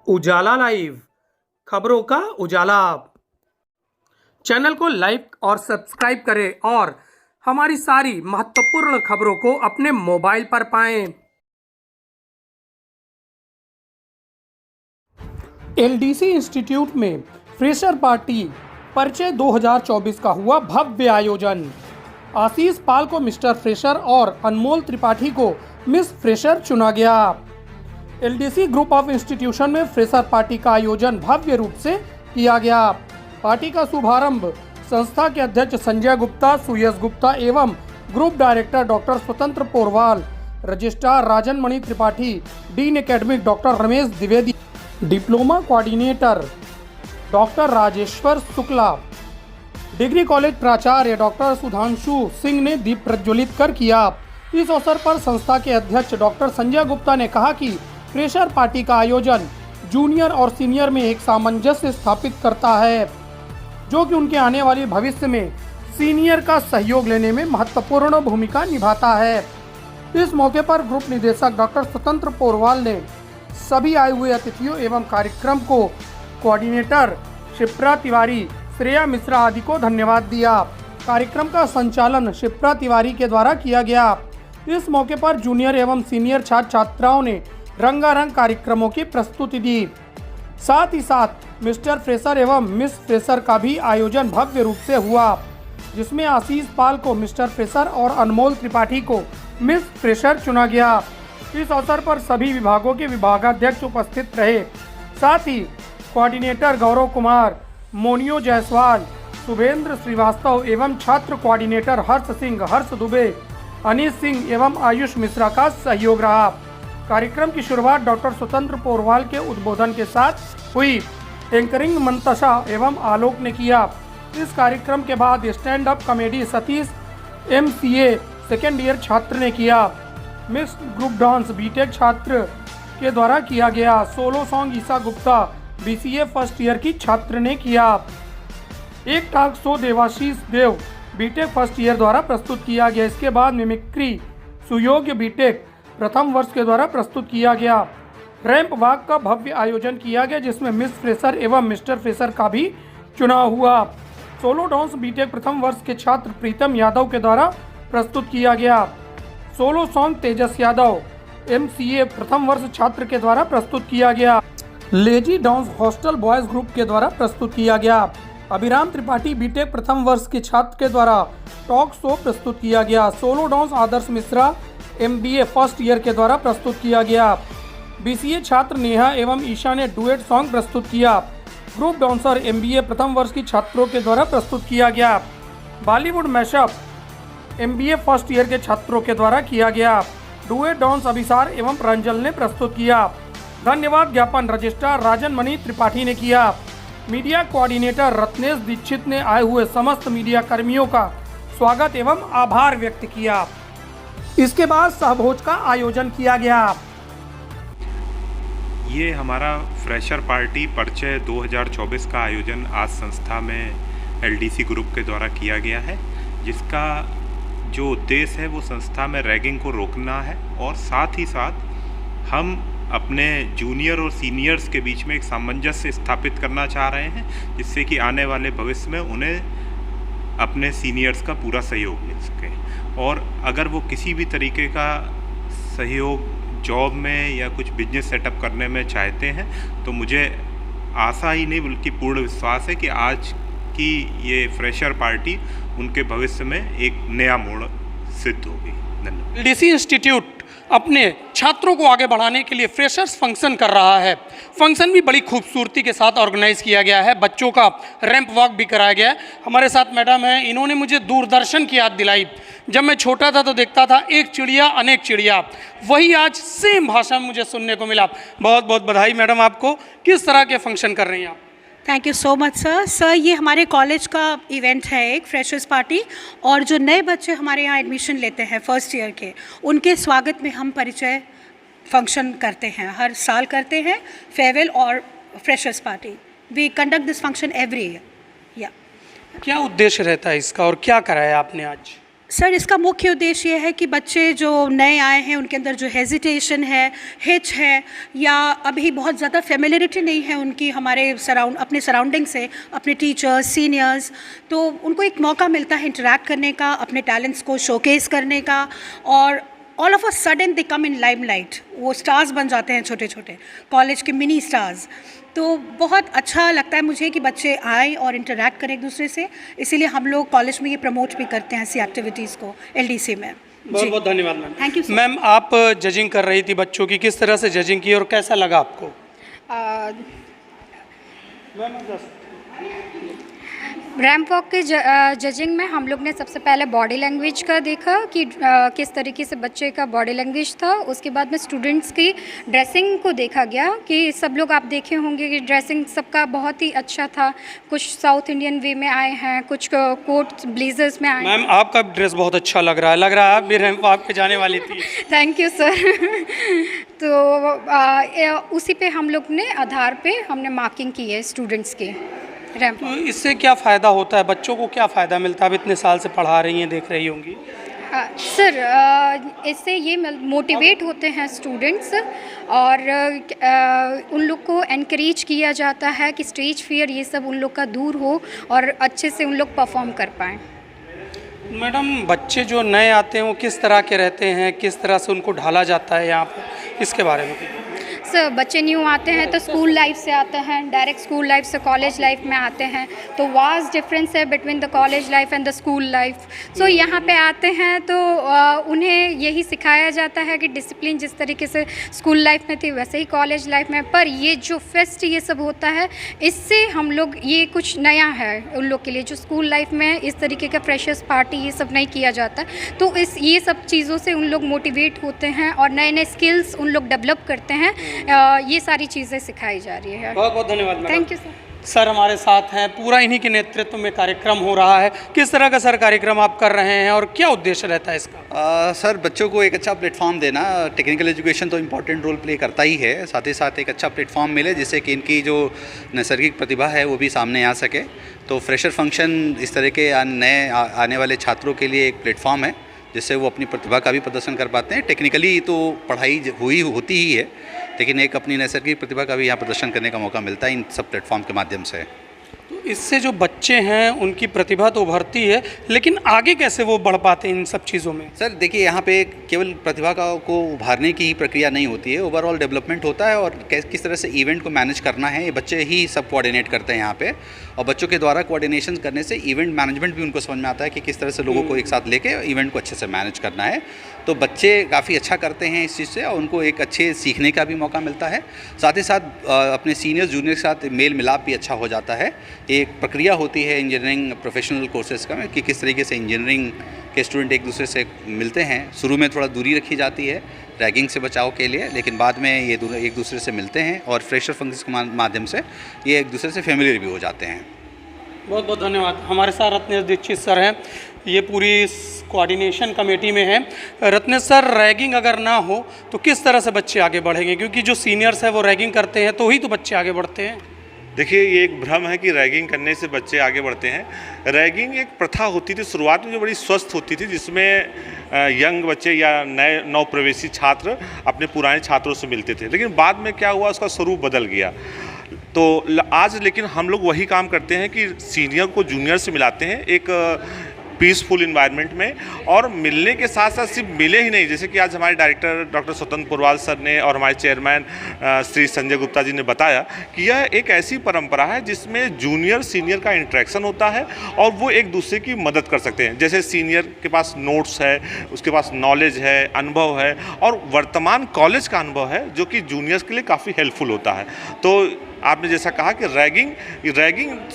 उजाला live, खबरों का उजाला। Channel को लाइक और सब्सक्राइब करें और हमारी सारी महत्वपूर्ण खबरों को अपने मोबाइल पर पाएं। एलडीसी इंस्टीट्यूट में फ्रेशर पार्टी परिचय 2024 का हुआ भव्य आयोजन। आशीष पाल को मिस्टर फ्रेशर और अनमोल त्रिपाठी को मिस फ्रेशर चुना गया। एलडीसी ग्रुप ऑफ इंस्टीट्यूशन में फ्रेशर पार्टी का आयोजन भव्य रूप से किया गया। पार्टी का शुभारंभ संस्था के अध्यक्ष संजय गुप्ता, सुयश गुप्ता एवं group director doctor Swatantra Porwal, registrar Rajan Mani Tripathi, dean academic doctor Ramesh Dwivedi, diploma coordinator doctor Rajeshwar Shukla, degree college प्राचार्य डॉक्टर सुधांशु सिंह ने दीप प्रज्वलित कर किया। इस अवसर पर संस्था के अध्यक्ष डॉक्टर संजय गुप्ता ने कहा कि फ्रेशर पार्टी का आयोजन जूनियर और सीनियर में एक सामंजस्य स्थापित करता है, जो कि उनके आने वाले भविष्य में सीनियर का सहयोग लेने में महत्वपूर्ण भूमिका निभाता है। इस मौके पर ग्रुप निदेशक डॉक्टर स्वतंत्र पोरवाल ने सभी आए हुए अतिथियों एवं कार्यक्रम को कोऑर्डिनेटर शिप्रा तिवारी, श्रेया मिश्रा आदि को धन्यवाद दिया। कार्यक्रम का संचालन शिप्रा तिवारी के द्वारा किया गया। इस मौके पर जूनियर एवं सीनियर छात्र छात्राओं ने रंगारंग कार्यक्रमों की प्रस्तुति दी। साथ ही साथ मिस्टर फ्रेशर एवं मिस फ्रेशर का भी आयोजन भव्य रूप से हुआ, जिसमें आशीष पाल को मिस्टर फ्रेशर और अनमोल त्रिपाठी को मिस फ्रेशर चुना गया। इस अवसर पर सभी विभागों के विभागाध्यक्ष उपस्थित रहे। साथ ही कोऑर्डिनेटर गौरव कुमार, मोनियो जायसवाल, शुभेंद्र श्रीवास्तव एवं छात्र कोऑर्डिनेटर हर्ष सिंह, हर्ष दुबे, अनीश सिंह एवं आयुष मिश्रा का सहयोग रहा। कार्यक्रम की शुरुआत डॉक्टर स्वतंत्र पोरवाल के उद्बोधन के साथ हुई। एंकरिंग मंतशा एवं आलोक ने किया। इस कार्यक्रम के बाद stand up comedy Satish MCA second year छात्र ने किया। मिस ग्रुप डांस बीटेक छात्र के द्वारा किया गया। सोलो सॉन्ग ईसा गुप्ता BCA फर्स्ट ईयर की छात्र ने किया। एक टॉक शो देवाशीष देव बीटेक फर्स्ट ईयर द्वारा प्रस्तुत किया गया। इसके बाद मिमिक्री सुयोग्य बीटेक प्रथम वर्ष के द्वारा प्रस्तुत किया गया। रैंप वॉक का भव्य आयोजन किया गया, जिसमें मिस फ्रेशर एवं मिस्टर फ्रेशर का भी चुनाव हुआ। सोलो डांस बीटेक प्रथम वर्ष के छात्र प्रीतम यादव के द्वारा प्रस्तुत किया गया। सोलो सॉन्ग तेजस यादव MCA प्रथम वर्ष छात्र के द्वारा प्रस्तुत किया गया। Lazy dance hostel boys group के द्वारा प्रस्तुत किया गया। अभिराम त्रिपाठी बीटेक प्रथम वर्ष के छात्र के द्वारा टॉक शो प्रस्तुत किया गया। सोलो डांस आदर्श मिश्रा MBA फर्स्ट ईयर के द्वारा प्रस्तुत किया गया। BCA छात्र नेहा एवं ईशा ने डुएट सॉन्ग प्रस्तुत किया। ग्रुप डांसर MBA प्रथम वर्ष की छात्रों के द्वारा प्रस्तुत किया गया। Bollywood mashup MBA first year के छात्रों के द्वारा किया गया। डुएट डांस अभिसार एवं रंजल ने प्रस्तुत किया। धन्यवाद ज्ञापन रजिस्ट्रार राजन मणि त्रिपाठी ने किया। मीडिया कोऑर्डिनेटर रत्नेश दीक्षित ने आए हुए समस्त मीडिया कर्मियों का स्वागत एवं आभार व्यक्त किया। इसके बाद सहभोज का आयोजन किया गया। ये हमारा फ्रेशर पार्टी परिचय 2024 का आयोजन आज संस्था में LDC ग्रुप के द्वारा किया गया है, जिसका जो उद्देश्य है वो संस्था में रैगिंग को रोकना है और साथ ही साथ हम अपने जूनियर और सीनियर्स के बीच में एक सामंजस्य स्थापित करना चाह रहे हैं, जिससे कि आने वाले भविष्य में उन्हें अपने सीनियर्स का पूरा सहयोग मिल सके। और अगर वो किसी भी तरीके का सहयोग जॉब में या कुछ बिजनेस सेटअप करने में चाहते हैं, तो मुझे आशा ही नहीं बल्कि पूर्ण विश्वास है कि आज की ये फ्रेशर पार्टी उनके भविष्य में एक नया मोड़ सिद्ध होगी। धन्यवाद। एलडीसी इंस्टीट्यूट अपने छात्रों को आगे बढ़ाने के लिए फ्रेशर्स फंक्शन कर रहा है। फंक्शन भी बड़ी खूबसूरती के साथ ऑर्गेनाइज किया गया है। बच्चों का रैंप वॉक भी कराया गया है। हमारे साथ मैडम है, इन्होंने मुझे दूरदर्शन की याद दिलाई। जब मैं छोटा था तो देखता था एक चिड़िया अनेक चिड़िया, वही आज सेम भाषा में मुझे सुनने को मिला। बहुत बहुत बधाई मैडम आपको। किस तरह के फंक्शन कर रही हैं आप? Thank you so much sir. ये हमारे कॉलेज का इवेंट है, एक फ्रेशर्स पार्टी, और जो नए बच्चे हमारे यहाँ एडमिशन लेते हैं फर्स्ट ईयर के, उनके स्वागत में हम परिचय फंक्शन करते हैं, हर साल करते हैं। फेयरवेल और freshers party, we conduct this function every year. क्या उद्देश्य रहता है इसका और क्या कराया आपने आज? सर, इसका मुख्य उद्देश्य ये है कि बच्चे जो नए आए हैं उनके अंदर जो हेजिटेशन है, हिच है, या अभी बहुत ज़्यादा फेमिलियरिटी नहीं है उनकी हमारे अपने सराउंडिंग से, अपने टीचर्स, सीनियर्स, तो उनको एक मौका मिलता है इंटरैक्ट करने का, अपने टैलेंट्स को शोकेस करने का, और all of a sudden they come in limelight, वो स्टार्स बन जाते हैं, छोटे छोटे कॉलेज के मिनी स्टार्स। तो बहुत अच्छा लगता है मुझे कि बच्चे आए और इंटरैक्ट करें एक दूसरे से, इसीलिए हम लोग कॉलेज में ये प्रमोट भी करते हैं ऐसी एक्टिविटीज़ को LDC में। बहुत बहुत धन्यवाद मैम। थैंक यू मैम, आप जजिंग कर रही थी बच्चों की, किस तरह से जजिंग की और कैसा लगा आपको? रैंप वॉक के जजिंग में हम लोग ने सबसे पहले बॉडी लैंग्वेज का देखा कि किस तरीके से बच्चे का बॉडी लैंग्वेज था। उसके बाद में स्टूडेंट्स की ड्रेसिंग को देखा गया कि सब लोग, आप देखे होंगे कि ड्रेसिंग सबका बहुत ही अच्छा था। कुछ साउथ इंडियन वे में आए हैं, कुछ कोट ब्लेजर्स में आए हैं। मैम, आपका ड्रेस बहुत अच्छा लग रहा है आप भी रैंप वॉक पे जाने वाली थी। Thank you sir. तो उसी पे हम लोग ने आधार पे हमने मार्किंग की है स्टूडेंट्स की रैंप। तो इससे क्या फ़ायदा होता है, बच्चों को क्या फ़ायदा मिलता है? अब इतने साल से पढ़ा रही हैं, देख रही होंगी। सर, इससे ये मोटिवेट होते हैं स्टूडेंट्स, और उन लोग को एनकरेज किया जाता है कि स्टेज फियर ये सब उन लोग का दूर हो और अच्छे से उन लोग परफॉर्म कर पाएँ। मैडम, बच्चे जो नए आते हैं वो किस तरह के रहते हैं, किस तरह से उनको ढाला जाता है यहाँ पर, इसके बारे में? सर, बच्चे न्यू आते हैं तो स्कूल लाइफ से आते हैं, डायरेक्ट स्कूल लाइफ से कॉलेज लाइफ में आते हैं, तो वास्ट डिफरेंस है between the college life and the school life. So यहाँ पे आते हैं तो उन्हें यही सिखाया जाता है कि डिसिप्लिन जिस तरीके से स्कूल लाइफ में थी वैसे ही कॉलेज लाइफ में, पर ये जो फेस्ट ये सब होता है इससे हम लोग, ये कुछ नया है उन लोग के लिए, जो स्कूल लाइफ में इस तरीके का फ्रेशर्स पार्टी ये सब नहीं किया जाता। तो ये सब चीज़ों से उन लोग मोटिवेट होते हैं और नए नए स्किल्स उन लोग डेवलप करते हैं। ये सारी चीज़ें सिखाई जा रही है। बहुत बहुत धन्यवाद madam. Thank you sir. Sir हमारे साथ हैं, पूरा इन्हीं के नेतृत्व में कार्यक्रम हो रहा है। किस तरह का सर कार्यक्रम आप कर रहे हैं और क्या उद्देश्य रहता है इसका? सर, बच्चों को एक अच्छा प्लेटफॉर्म देना, टेक्निकल एजुकेशन तो इम्पॉर्टेंट रोल प्ले करता ही है, साथ ही साथ एक अच्छा प्लेटफॉर्म मिले जिससे कि इनकी जो नैसर्गिक प्रतिभा है वो भी सामने आ सके। तो फ्रेशर फंक्शन इस तरह के नए आने वाले छात्रों के लिए एक प्लेटफॉर्म है जिससे वो अपनी प्रतिभा का भी प्रदर्शन कर पाते हैं। टेक्निकली तो पढ़ाई होती ही है, लेकिन एक अपनी नैसर्गिक प्रतिभा का भी यहाँ प्रदर्शन करने का मौका मिलता है इन सब प्लेटफॉर्म के माध्यम से। तो इससे जो बच्चे हैं उनकी प्रतिभा तो उभरती है, लेकिन आगे कैसे वो बढ़ पाते हैं इन सब चीज़ों में? सर देखिए, यहाँ पे केवल प्रतिभा को उभारने की ही प्रक्रिया नहीं होती है, ओवरऑल डेवलपमेंट होता है और किस तरह से इवेंट को मैनेज करना है ये बच्चे ही सब कोऑर्डिनेट करते हैं यहाँ पे। और बच्चों के द्वारा कोऑर्डिनेशन करने से इवेंट मैनेजमेंट भी उनको समझ में आता है कि किस तरह से लोगों को एक साथ लेके इवेंट को अच्छे से मैनेज करना है। तो बच्चे काफ़ी अच्छा करते हैं इस चीज़ से और उनको एक अच्छे सीखने का भी मौका मिलता है। साथ ही साथ अपने सीनियर जूनियर के साथ मेल मिलाप भी अच्छा हो जाता है। एक प्रक्रिया होती है इंजीनियरिंग प्रोफेशनल कोर्सेज़ का कि किस तरीके से इंजीनियरिंग के स्टूडेंट एक दूसरे से मिलते हैं। शुरू में थोड़ा दूरी रखी जाती है रैगिंग से बचाव के लिए, लेकिन बाद में ये एक दूसरे से मिलते हैं और फ्रेशर फंक्शन के माध्यम से ये एक दूसरे से फेमिलियर भी हो जाते हैं। बहुत बहुत धन्यवाद। हमारे साथ रत्नेश दीक्षित सर हैं, ये पूरी कोऑर्डिनेशन कमेटी में हैं। रत्नेश सर, रैगिंग अगर ना हो तो किस तरह से बच्चे आगे बढ़ेंगे? क्योंकि जो सीनियर्स हैं वो रैगिंग करते हैं तो ही तो बच्चे आगे बढ़ते हैं। देखिए, ये एक भ्रम है कि रैगिंग करने से बच्चे आगे बढ़ते हैं। रैगिंग एक प्रथा होती थी शुरुआत में जो बड़ी स्वस्थ होती थी, जिसमें यंग बच्चे या नए नवप्रवेशी छात्र अपने पुराने छात्रों से मिलते थे, लेकिन बाद में क्या हुआ, उसका स्वरूप बदल गया। तो आज लेकिन हम लोग वही काम करते हैं कि सीनियर को जूनियर से मिलाते हैं एक पीसफुल इन्वायरमेंट में, और मिलने के साथ साथ सिर्फ मिले ही नहीं, जैसे कि आज हमारे डायरेक्टर डॉक्टर स्वतंत्र पुरवाल सर ने और हमारे चेयरमैन श्री संजय गुप्ता जी ने बताया कि यह एक ऐसी परंपरा है जिसमें जूनियर सीनियर का इंटरेक्शन होता है और वो एक दूसरे की मदद कर सकते हैं। जैसे सीनियर के पास नोट्स है, उसके पास नॉलेज है, अनुभव है और वर्तमान कॉलेज का अनुभव है जो कि जूनियर्स के लिए काफ़ी हेल्पफुल होता है। तो आपने जैसा कहा कि रैगिंग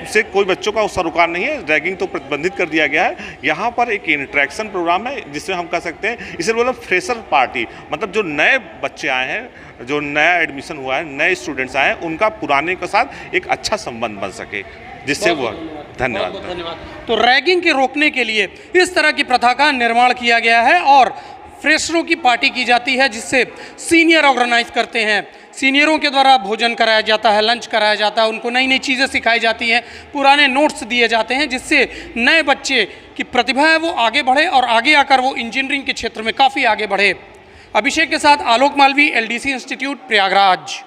से कोई बच्चों का सरोकार नहीं है, रैगिंग तो प्रतिबंधित कर दिया गया है। यहाँ पर एक इंटरेक्शन प्रोग्राम है जिसमें हम कह सकते हैं, इसे बोलो फ्रेशर पार्टी, मतलब जो नए बच्चे आए हैं, जो नया एडमिशन हुआ है, नए स्टूडेंट्स आए हैं, उनका पुराने के साथ एक अच्छा संबंध बन सके, जिससे वो धन्यवाद। तो रैगिंग के रोकने के लिए इस तरह की प्रथा का निर्माण किया गया है और फ्रेशरों की पार्टी की जाती है, जिससे सीनियर ऑर्गेनाइज करते हैं। सीनियरों के द्वारा भोजन कराया जाता है, लंच कराया जाता है, उनको नई नई चीज़ें सिखाई जाती हैं, पुराने नोट्स दिए जाते हैं, जिससे नए बच्चे की प्रतिभा है वो आगे बढ़े और आगे आकर वो इंजीनियरिंग के क्षेत्र में काफ़ी आगे बढ़े। अभिषेक के साथ आलोक मालवी, LDC इंस्टीट्यूट, प्रयागराज।